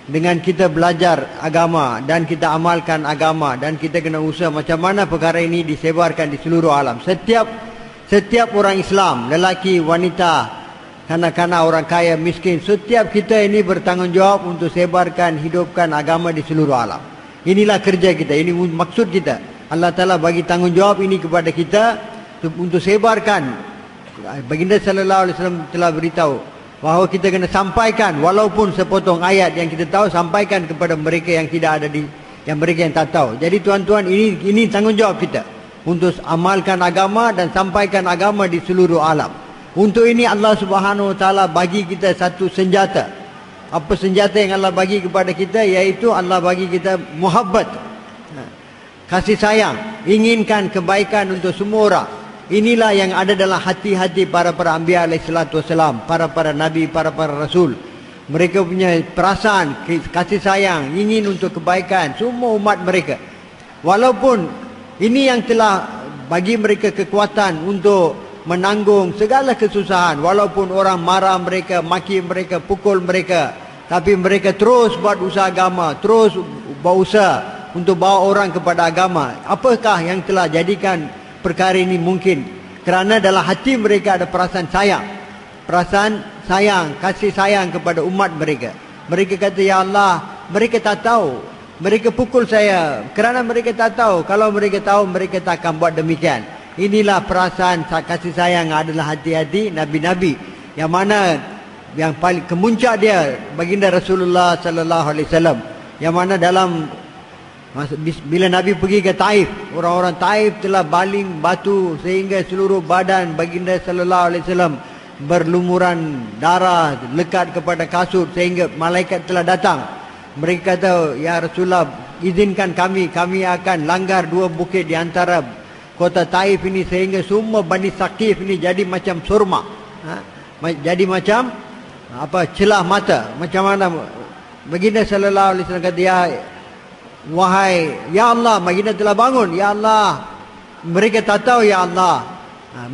dengan kita belajar agama dan kita amalkan agama, dan kita kena usaha macam mana perkara ini disebarkan di seluruh alam. Setiap orang Islam, lelaki, wanita, kanak-kanak, orang kaya, miskin, setiap kita ini bertanggungjawab untuk sebarkan, hidupkan agama di seluruh alam. Inilah kerja kita, ini maksud kita. Allah Ta'ala bagi tanggungjawab ini kepada kita untuk sebarkan. Baginda sallallahu alaihi wasallam telah beritahu bahawa kita kena sampaikan walaupun sepotong ayat yang kita tahu, sampaikan kepada mereka yang tidak ada yang mereka yang tak tahu. Jadi tuan-tuan, ini tanggungjawab kita untuk amalkan agama dan sampaikan agama di seluruh alam. Untuk ini Allah Subhanahu wa taala bagi kita satu senjata. Apa senjata yang Allah bagi kepada kita? Iaitu Allah bagi kita muhabbat, kasih sayang, inginkan kebaikan untuk semua orang. Inilah yang ada dalam hati-hati para anbiya alaihi salatu wasalam, para nabi, para rasul. Mereka punya perasaan kasih sayang, ingin untuk kebaikan semua umat mereka. Walaupun ini yang telah bagi mereka kekuatan untuk menanggung segala kesusahan, walaupun orang marah mereka, maki mereka, pukul mereka, tapi mereka terus buat usaha agama, terus berusaha untuk bawa orang kepada agama. Apakah yang telah jadikan perkara ini mungkin? Kerana dalam hati mereka ada perasaan sayang, kasih sayang kepada umat mereka. Mereka kata, ya Allah, mereka tak tahu, mereka pukul saya kerana mereka tak tahu. Kalau mereka tahu, mereka tak akan buat demikian. Inilah perasaan kasih sayang adalah hati-hati nabi-nabi, yang mana yang paling kemuncak dia baginda Rasulullah sallallahu alaihi wasallam, yang mana dalam bila Nabi pergi ke Taif, orang-orang Taif telah baling batu sehingga seluruh badan baginda sallallahu alaihi wasallam berlumuran darah, lekat kepada kasut, sehingga malaikat telah datang. Mereka kata, ya Rasulullah, izinkan kami akan langgar dua bukit di antara kota Taif ini, sehingga semua Bani Saqif ini jadi macam surma, jadi macam celah mata. Macam mana? Baginda sallallahu alaihi wasallam kata, ya Allah, baginda telah bangun, ya Allah, mereka tak tahu, ya Allah,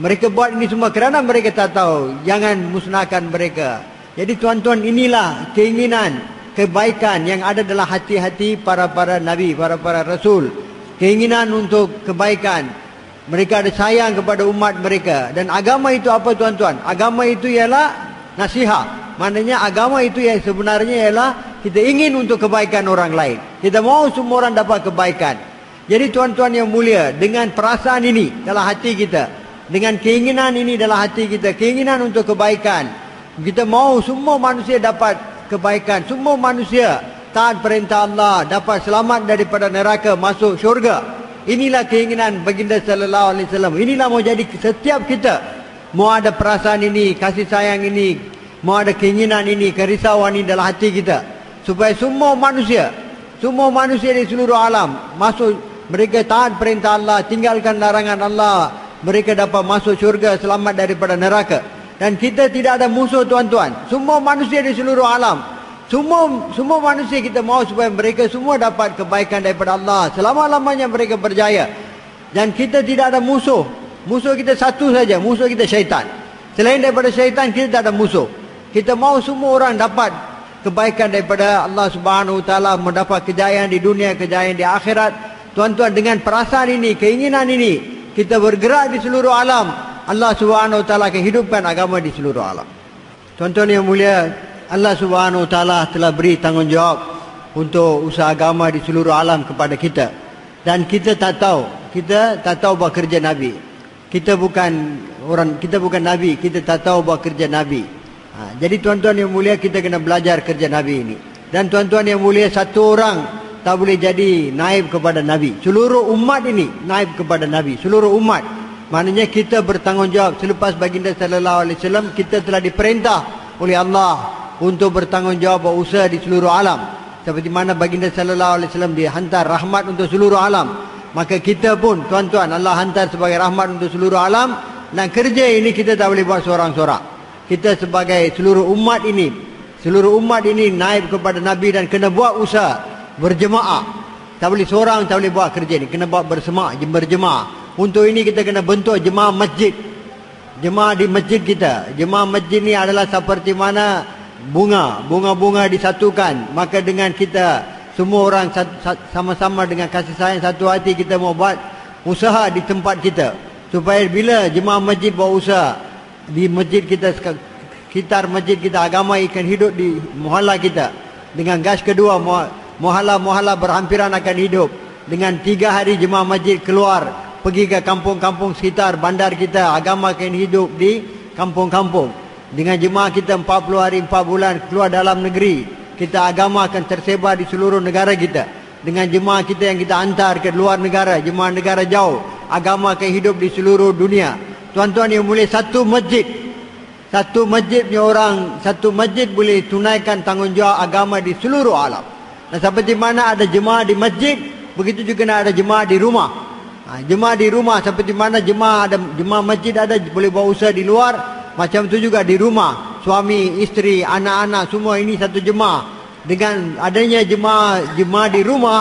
mereka buat ini semua kerana mereka tak tahu, jangan musnahkan mereka. Jadi tuan-tuan, inilah keinginan kebaikan yang ada dalam hati-hati para nabi, para rasul. Keinginan untuk kebaikan. Mereka ada sayang kepada umat mereka. Dan agama itu apa tuan-tuan? Agama itu ialah nasihat. Maknanya agama itu yang sebenarnya ialah kita ingin untuk kebaikan orang lain. Kita mahu semua orang dapat kebaikan. Jadi tuan-tuan yang mulia, dengan perasaan ini dalam hati kita, dengan keinginan ini dalam hati kita, keinginan untuk kebaikan, kita mahu semua manusia dapat kebaikan, semua manusia taat perintah Allah, dapat selamat daripada neraka, masuk syurga. Inilah keinginan baginda sallallahu alaihi wasallam. Inilah mau jadi setiap kita. Mau ada perasaan ini, kasih sayang ini, mau ada keinginan ini, kerisauan ini dalam hati kita, supaya semua manusia di seluruh alam masuk, mereka taat perintah Allah, tinggalkan larangan Allah, mereka dapat masuk syurga, selamat daripada neraka. Dan kita tidak ada musuh tuan-tuan. Semua manusia di seluruh alam, semua manusia kita mahu supaya mereka semua dapat kebaikan daripada Allah, selama-lamanya mereka berjaya. Dan kita tidak ada musuh. Musuh kita satu saja, musuh kita syaitan. Selain daripada syaitan, kita tak ada musuh. Kita mahu semua orang dapat kebaikan daripada Allah Subhanahu Wa Taala, mendapat kejayaan di dunia, kejayaan di akhirat. Tuan-tuan, dengan perasaan ini, keinginan ini, kita bergerak di seluruh alam. Allah Subhanahu Wa Taala akan hidupkan agama di seluruh alam. Tuan-tuan yang mulia, Allah Subhanahu Wa Taala telah beri tanggungjawab untuk usaha agama di seluruh alam kepada kita. Dan kita tak tahu buat kerja Nabi. Kita bukan Nabi, kita tak tahu buat kerja Nabi. Jadi tuan-tuan yang mulia, kita kena belajar kerja Nabi ini. Dan tuan-tuan yang mulia, satu orang tak boleh jadi naib kepada Nabi. Seluruh umat ini naib kepada Nabi. Seluruh umat. Maknanya kita bertanggungjawab. Selepas baginda sallallahu alaihi wasallam, kita telah diperintah oleh Allah untuk bertanggungjawab buat usaha di seluruh alam. Seperti mana baginda sallallahu alaihi wasallam dihantar rahmat untuk seluruh alam, maka kita pun tuan-tuan Allah hantar sebagai rahmat untuk seluruh alam. Dan kerja ini kita tak boleh buat seorang-seorang. Kita sebagai seluruh umat ini naib kepada Nabi dan kena buat usaha berjemaah. Tak boleh seorang, tak boleh buat kerja ni, kena buat berjemaah. Untuk ini kita kena bentuk jemaah masjid. Jemaah di masjid kita. Jemaah masjid ni adalah seperti mana bunga disatukan. Maka dengan kita semua orang sama-sama dengan kasih sayang satu hati, kita mau buat usaha di tempat kita, supaya bila jemaah masjid buat usaha di masjid kita, sekitar masjid kita, agama akan hidup di muhalla kita. Dengan gas kedua, muhalla berhampiran akan hidup. Dengan 3 hari jemaah masjid keluar pergi ke kampung-kampung sekitar bandar kita, agama akan hidup di kampung-kampung. Dengan jemaah kita 40 hari 4 bulan keluar dalam negeri, kita agama akan tersebar di seluruh negara kita. Dengan jemaah kita yang kita hantar ke luar negara, jemaah negara jauh, agama akan hidup di seluruh dunia. Tuan-tuan yang mulia, satu masjid boleh tunaikan tanggungjawab agama di seluruh alam. Dan seperti mana ada jemaah di masjid, begitu juga ada jemaah di rumah. Jemaah di rumah, seperti mana jemaah masjid ada boleh buat usaha di luar, macam tu juga di rumah. Suami, isteri, anak-anak, semua ini satu jemaah. Dengan adanya jemaah di rumah,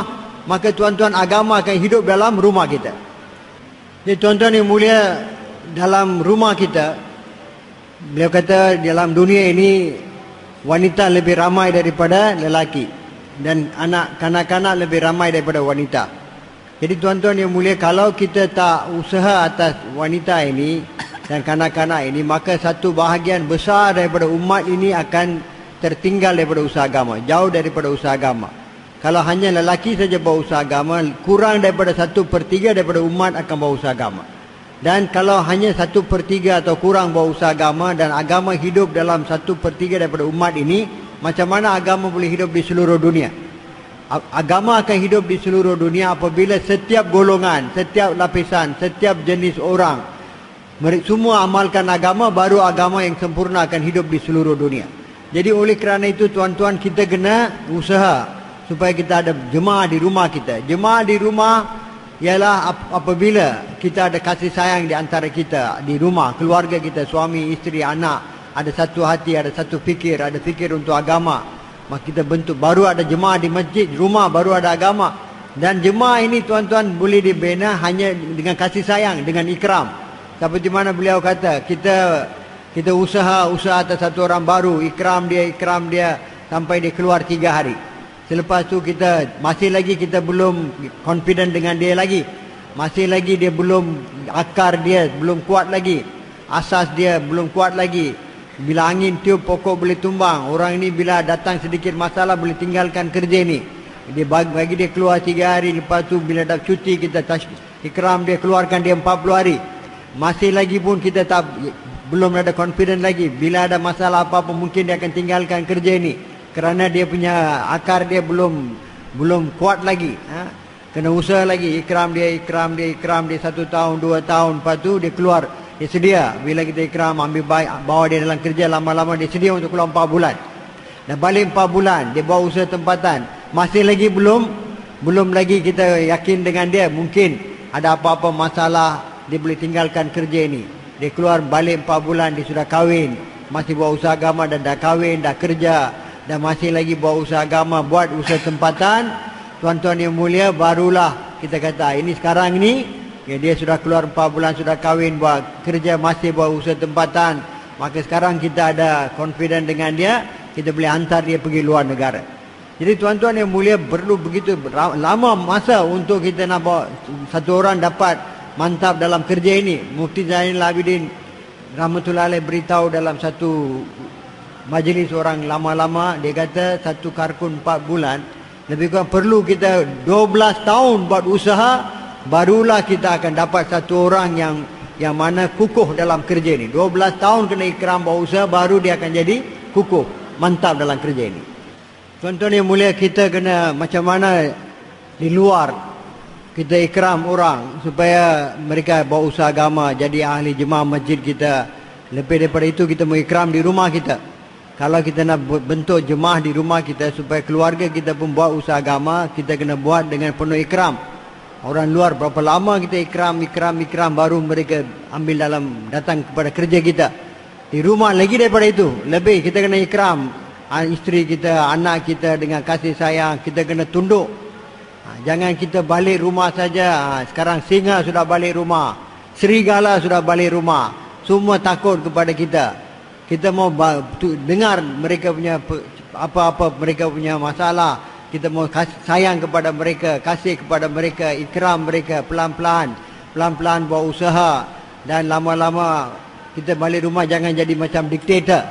maka tuan-tuan agama akan hidup dalam rumah kita. Jadi tuan-tuan yang mulia, dalam rumah kita, beliau kata dalam dunia ini wanita lebih ramai daripada lelaki, dan anak kanak-kanak lebih ramai daripada wanita. Jadi tuan-tuan yang mulia, kalau kita tak usaha atas wanita ini dan kanak-kanak ini, maka satu bahagian besar daripada umat ini akan tertinggal daripada usaha agama, jauh daripada usaha agama. Kalau hanya lelaki saja buat usaha agama, kurang daripada 1/3 daripada umat akan buat usaha agama. Dan kalau hanya 1/3 atau kurang buat usaha agama, dan agama hidup dalam 1/3 daripada umat ini, macam mana agama boleh hidup di seluruh dunia? Agama akan hidup di seluruh dunia apabila setiap golongan, setiap lapisan, setiap jenis orang, mereka semua amalkan agama, baru agama yang sempurna akan hidup di seluruh dunia. Jadi oleh kerana itu tuan-tuan, kita kena usaha supaya kita ada jemaah di rumah kita. Jemaah di rumah ialah apabila kita ada kasih sayang di antara kita di rumah, keluarga kita, suami, isteri, anak, ada satu hati, ada satu fikir, ada fikir untuk agama, maka kita bentuk, baru ada jemaah di masjid, rumah baru ada agama. Dan jemaah ini tuan-tuan boleh dibina hanya dengan kasih sayang, dengan ikram. Seperti mana beliau kata, kita usaha atas satu orang baru, ikram dia sampai dia keluar 3 hari. Selepas tu kita masih lagi kita belum confident dengan dia lagi. Masih lagi dia belum, akar dia belum kuat lagi. Asas dia belum kuat lagi. Bila angin tiup pokok boleh tumbang. Orang ini bila datang sedikit masalah boleh tinggalkan kerja ni. Dia bagi dia keluar 3 hari, lepas tu bila dah cuti kita ikram dia, keluarkan dia 40 hari. Masih lagi pun kita belum ada confident lagi. Bila ada masalah apa-apa mungkin dia akan tinggalkan kerja ni. Kerana dia punya akar dia belum kuat lagi. Kena usaha lagi, ikram dia 1 tahun, 2 tahun, lepas tu dia keluar, dia sedia. Bila kita ikram, ambil baik, bawa dia dalam kerja, lama-lama dia sedia untuk keluar 4 bulan. Dan balik 4 bulan, dia bawa usaha tempatan, masih lagi belum lagi kita yakin dengan dia. Mungkin ada apa-apa masalah, dia boleh tinggalkan kerja ini. Dia keluar balik 4 bulan, dia sudah kahwin, masih buat usaha agama, dan dah kahwin, dah kerja, dan masih lagi buat usaha agama, buat usaha tempatan. Tuan-tuan yang mulia, barulah kita kata ini sekarang ni dia sudah keluar 4 bulan, sudah kahwin, buat kerja, masih buat usaha tempatan. Maka sekarang kita ada confident dengan dia, kita boleh hantar dia pergi luar negara. Jadi tuan-tuan yang mulia, perlu begitu lama masa untuk kita nak bawa satu orang dapat mantap dalam kerja ini. Mufti Zainal Abidin rahmatullahi alaih beritahu dalam satu majlis orang lama-lama, dia kata satu karkun 4 bulan lebih kurang perlu kita 12 tahun buat usaha, barulah kita akan dapat satu orang yang mana kukuh dalam kerja ini. 12 tahun kena ikram buat usaha, baru dia akan jadi kukuh, mantap dalam kerja ini. Tuan-tuan yang mulia, kita kena macam mana di luar kita ikram orang supaya mereka bawa usaha agama, jadi ahli jemaah masjid kita. Lebih daripada itu, kita mau ikram di rumah kita. Kalau kita nak bentuk jemaah di rumah kita supaya keluarga kita pun buat usaha agama, kita kena buat dengan penuh ikram. Orang luar berapa lama kita ikram baru mereka ambil datang kepada kerja kita. Di rumah lagi daripada itu, lebih kita kena ikram isteri kita, anak kita dengan kasih sayang. Kita kena tunduk. Jangan kita balik rumah saja. Sekarang singa sudah balik rumah, serigala sudah balik rumah, semua takut kepada kita. Kita mau dengar mereka punya apa-apa mereka punya masalah. Kita mau sayang kepada mereka, kasih kepada mereka, ikram mereka pelan-pelan buat usaha. Dan lama-lama kita balik rumah jangan jadi macam diktator.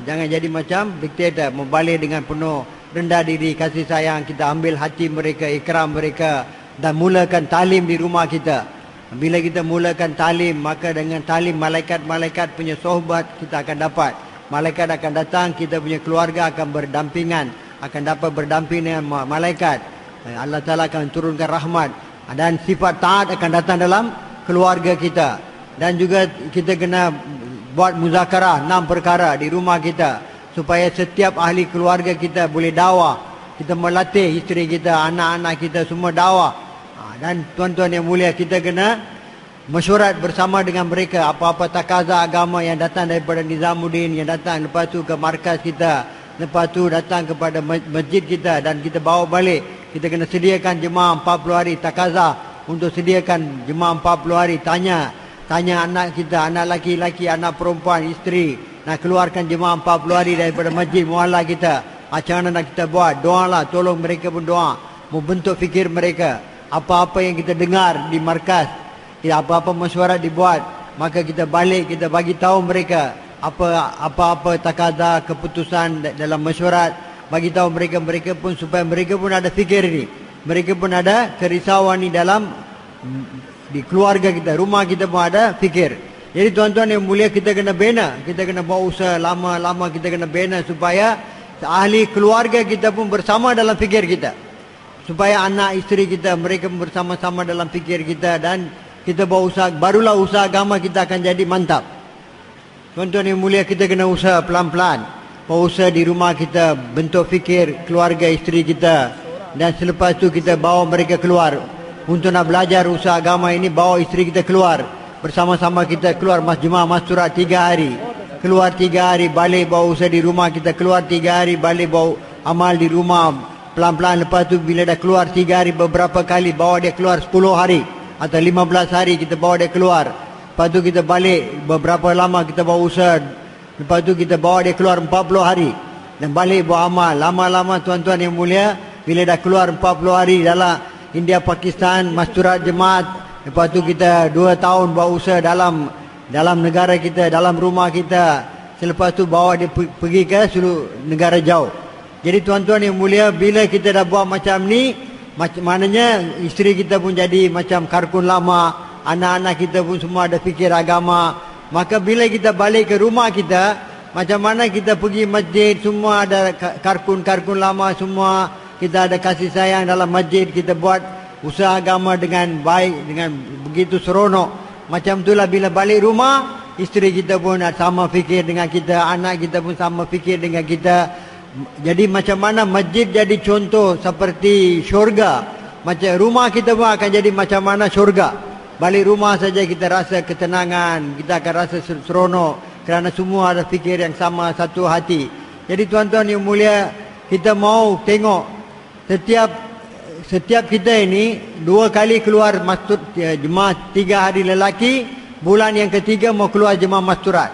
Jangan jadi macam diktator. Membalik dengan penuh rendah diri, kasih sayang. Kita ambil hati mereka, ikram mereka, dan mulakan talim di rumah kita. Bila kita mulakan talim, maka dengan talim malaikat-malaikat punya sohbat kita akan dapat. Malaikat akan datang, kita punya keluarga akan berdampingan, akan dapat berdamping dengan malaikat. Allah Ta'ala akan turunkan rahmat, dan sifat taat akan datang dalam keluarga kita. Dan juga kita kena buat muzakarah 6 perkara di rumah kita, supaya setiap ahli keluarga kita boleh dakwah. Kita melatih isteri kita, anak-anak kita semua dakwah. Dan tuan-tuan yang mulia, kita kena mesyuarat bersama dengan mereka. Apa-apa takaza agama yang datang daripada Nizamuddin, yang datang lepas tu ke markas kita, lepas tu datang kepada masjid kita, dan kita bawa balik. Kita kena sediakan jemaah 40 hari takaza. Untuk sediakan jemaah 40 hari, tanya anak kita, anak laki-laki, anak perempuan, isteri, nak keluarkan jemaah 40 hari daripada masjid mualla kita. Macam mana nak kita buat? Doalah, tolong mereka pun doa, membentuk fikir mereka. Apa-apa yang kita dengar di markas, apa-apa mesyuarat dibuat, maka kita balik, kita bagi tahu mereka apa-apa takaza, keputusan dalam mesyuarat, bagi tahu mereka pun, supaya mereka pun ada fikir ni. Mereka pun ada kerisauan ni dalam di keluarga kita, rumah kita pun ada fikir. Jadi tuan-tuan yang mulia, kita kena bina, kita kena buat usaha lama-lama, kita kena bina supaya ahli keluarga kita pun bersama dalam fikir kita. Supaya anak isteri kita, mereka bersama-sama dalam fikir kita, dan kita buat usaha, barulah usaha agama kita akan jadi mantap. Tuan-tuan yang mulia, kita kena usaha pelan-pelan. Buat usaha di rumah kita, bentuk fikir keluarga isteri kita, dan selepas tu kita bawa mereka keluar. Untuk nak belajar usaha agama ini, bawa isteri kita keluar. Bersama-sama kita keluar jemaah masturat 3 hari. Keluar 3 hari, balik bawa usaha di rumah kita, keluar 3 hari, balik bawa amal di rumah. Pelan-pelan, lepas tu bila dah keluar 3 hari, beberapa kali bawa dia keluar 10 hari atau 15 hari, kita bawa dia keluar. Lepas tu kita balik, beberapa lama kita bawa usaha. Lepas tu kita bawa dia keluar 40 hari dan balik buat amal. Lama-lama tuan-tuan yang mulia, bila dah keluar 40 hari dalam India, Pakistan, masturat jemaat. Lepas tu kita 2 tahun buat usaha dalam negara kita, dalam rumah kita. Selepas tu bawa dia pergi ke seluruh negara jauh. Jadi tuan-tuan yang mulia, bila kita dah buat macam ni, maknanya isteri kita pun jadi macam karkun lama, anak-anak kita pun semua ada fikir agama. Maka bila kita balik ke rumah kita, macam mana kita pergi masjid, semua ada karkun-karkun lama semua. Kita ada kasih sayang dalam masjid, kita buat usaha agama dengan baik, dengan begitu seronok. Macam itulah bila balik rumah, isteri kita pun sama fikir dengan kita, anak kita pun sama fikir dengan kita. Jadi macam mana masjid jadi contoh seperti syurga, macam rumah kita pun akan jadi macam mana syurga. Balik rumah saja kita rasa ketenangan, kita akan rasa seronok, kerana semua ada fikir yang sama, satu hati. Jadi tuan-tuan yang mulia, kita mau tengok setiap kita ini 2 kali keluar jemaah 3 hari lelaki, bulan yang ketiga mau keluar jemaah masturat.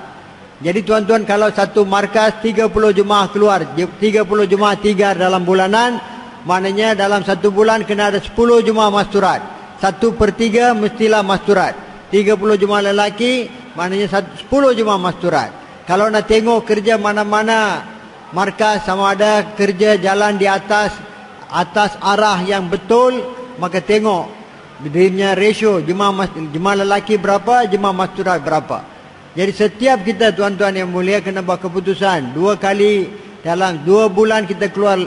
Jadi tuan-tuan, kalau satu markas 30 jemaah keluar, 30 jemaah 3 dalam bulanan, maknanya dalam satu bulan kena ada 10 jemaah masturat. 1/3 mestilah masturat. 30 jemaah lelaki, maknanya 10 jemaah masturat. Kalau nak tengok kerja mana-mana markas, sama ada kerja jalan di atas arah yang betul, maka tengok dia punya ratio jemaah lelaki berapa, jemaah masturat berapa. Jadi setiap kita tuan-tuan yang mulia kena buat keputusan 2 kali dalam 2 bulan kita keluar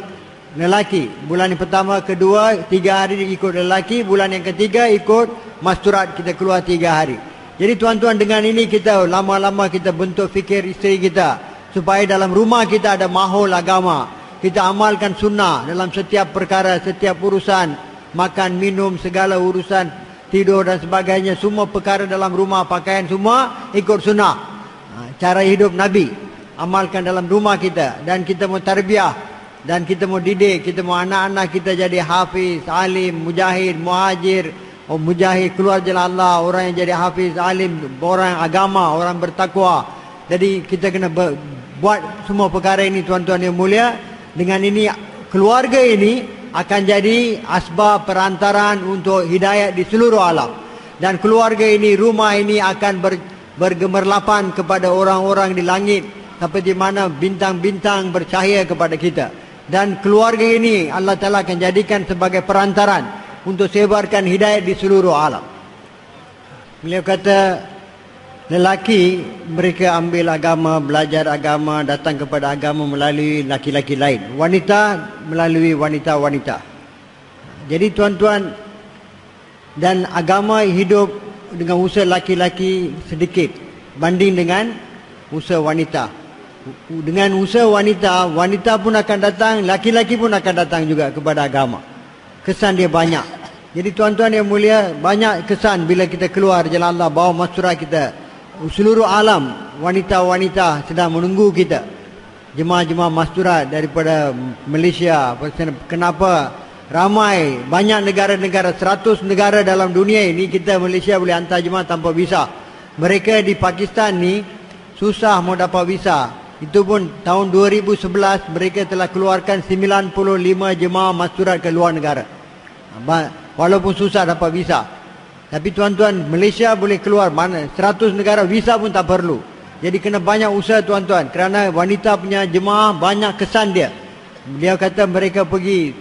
lelaki. Bulan yang pertama, kedua, 3 hari ikut lelaki, bulan yang ketiga ikut masturat, kita keluar 3 hari. Jadi tuan-tuan, dengan ini kita lama-lama kita bentuk fikir isteri kita supaya dalam rumah kita ada mahol agama. Kita amalkan sunnah dalam setiap perkara, setiap urusan, makan, minum, segala urusan, tidur dan sebagainya. Semua perkara dalam rumah, pakaian, semua ikut sunnah. Cara hidup Nabi, amalkan dalam rumah kita. Dan kita mau tarbiyah, dan kita mau didik, kita mau anak-anak kita jadi hafiz, alim, mujahid, muhajir, mujahid keluar jalan Allah, orang yang jadi hafiz, alim, orang agama, orang bertakwa. Jadi kita kena buat semua perkara ini tuan-tuan yang mulia. Dengan ini keluarga ini akan jadi asbab perantaran untuk hidayah di seluruh alam. Dan keluarga ini, rumah ini akan bergemerlapan kepada orang-orang di langit, seperti mana bintang-bintang bercahaya kepada kita. Dan keluarga ini Allah Ta'ala akan jadikan sebagai perantaran untuk sebarkan hidayah di seluruh alam. Beliau kata, lelaki mereka ambil agama, belajar agama, datang kepada agama melalui laki-laki lain. Wanita melalui wanita-wanita. Jadi tuan-tuan, dan agama hidup dengan usaha laki-laki sedikit banding dengan usaha wanita. Dengan usaha wanita, wanita pun akan datang, laki-laki pun akan datang juga kepada agama. Kesan dia banyak. Jadi tuan-tuan yang mulia, banyak kesan bila kita keluar jalan Allah, bawa masyarakat kita. Seluruh alam wanita-wanita sedang menunggu kita. Jemaah-jemaah masturat daripada Malaysia. Kenapa ramai, banyak negara-negara, 100 negara dalam dunia ini, kita Malaysia boleh hantar jemaah tanpa visa. Mereka di Pakistan ni susah mau dapat visa. Itu pun tahun 2011 mereka telah keluarkan 95 jemaah masturat ke luar negara, walaupun susah dapat visa. Tapi tuan-tuan, Malaysia boleh keluar mana 100 negara, visa pun tak perlu. Jadi kena banyak usaha tuan-tuan, kerana wanita punya jemaah banyak kesan dia. Beliau kata mereka pergi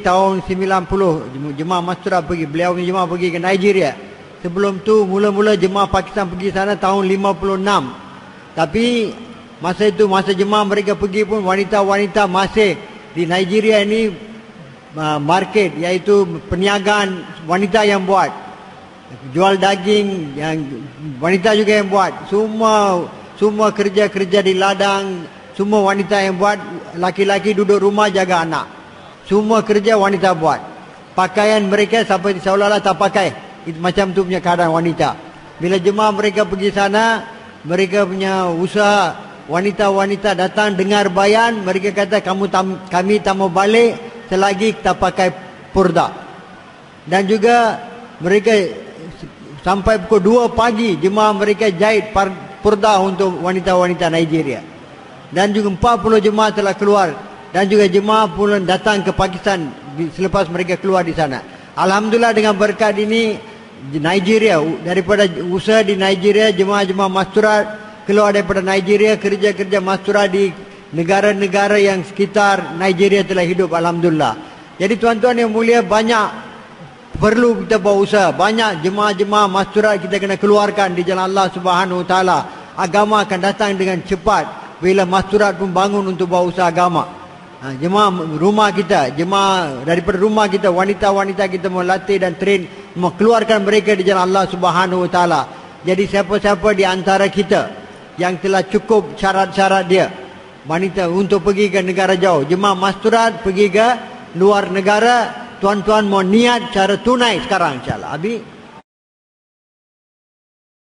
tahun 90, jemaah masturat pergi, beliau punya jemaah pergi ke Nigeria. Sebelum tu mula-mula jemaah Pakistan pergi sana tahun 56. Tapi masa itu, masa jemaah mereka pergi pun, wanita-wanita masih di Nigeria ini market, iaitu perniagaan wanita yang buat, jual daging yang wanita juga yang buat, semua kerja-kerja di ladang, semua wanita yang buat. Laki-laki duduk rumah jaga anak, semua kerja wanita buat. Pakaian mereka sampai seolah-olah tak pakai, itu macam tu punya keadaan wanita. Bila jemaah mereka pergi sana, mereka punya usaha, wanita-wanita datang dengar bayan, mereka kata kami tak mau balik selagi kita pakai purda. Dan juga mereka sampai pukul 2 pagi jemaah mereka jahit purda untuk wanita-wanita Nigeria. Dan juga 40 jemaah telah keluar, dan juga jemaah pun datang ke Pakistan selepas mereka keluar di sana. Alhamdulillah, dengan berkat ini Nigeria, daripada usaha di Nigeria, jemaah-jemaah masturat keluar daripada Nigeria, kerja-kerja masturat di negara-negara yang sekitar Nigeria telah hidup, alhamdulillah. Jadi tuan-tuan yang mulia, banyak perlu kita buat usaha. Banyak jemaah-jemaah masturat kita kena keluarkan di jalan Allah Subhanahu Wa Taala. Agama akan datang dengan cepat bila masturat pun bangun untuk buat usaha agama. Jemaah rumah kita, jemaah daripada rumah kita, wanita-wanita kita mau latih dan train, mau keluarkan mereka di jalan Allah Subhanahu Wa Taala. Jadi siapa-siapa di antara kita yang telah cukup syarat-syarat dia, wanita untuk pergi ke negara jauh, jemaah masturat pergi ke luar negara, tuan-tuan mau niat cara tunai sekarang, insyaAllah. Habis